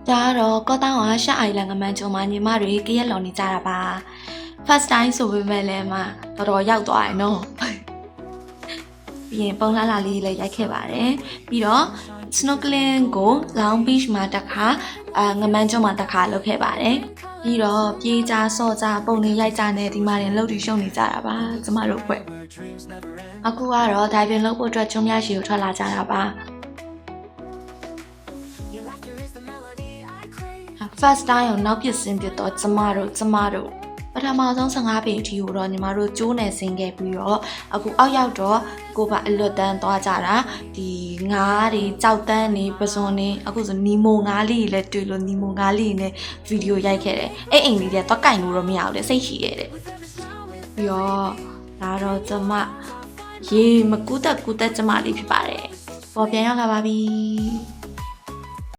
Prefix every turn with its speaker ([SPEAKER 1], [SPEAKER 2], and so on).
[SPEAKER 1] ဒါကတော့ကောတောင်းကရှာအိုင်လန်ကမန်ချုံမှာညီမတွေကရက်လော်နေကြတာပါ first time ဆိုပေမဲ့လည်းမတော်တော်ရောက်သွားတယ်နော်ပြီးရင်ပုံလှလှလေးလည်းရိုက်ခဲ့ပါတယ်ပြီးတော့ snorkeling ကို Long Beach မှာတစ်ခါငမန်းချုံမှာတစ်ခါလုပ်ခဲ့ပါတယ်ပြီးတော့ပြေးကြဆော့ကြပုံလေးရိုက်ကြနဲ့ဒီမှာရင်လှုပ်တီရှုံနေကြတာပါကျမတို့ဖွဲ့အခုကတော့ diving လုပ်ဖို့အတွက်ချုံရရှိကိုထွက်လာကြတာပါfirst time ကိုနောက်ပြစ်စင်းပြတော့ကျမတို့ပထမဆုံး15ပေအထိကိုတော့ညီမတို့ကျိုးနယ်ဆင်းခဲ့ပြီးတော့အခုအောက်ရောက်တော့ကိုပါအလွတ်တန်းသွားကြတာဒီငါးတွေကြောက်တန်းတွေပစွန်တွေအခုဆိုနီမိုငါးလေးလည်းတွေ့လို့နီမိုငါးလေးနဲ့ဗီဒီယိုရိုက်ခဲ့တယ်အဲ့အိမ်လေးတွေတော့ကင်လို့တော့မရဘူးလေစိတ်ရှိခဲ့တယ်ပြီးတော့ဒါတော့ကျမရေမကူးတက်ကျမလေးဖြစ်ပါတယ်ပေါ်ပြန်ရောက်လာပါပြီ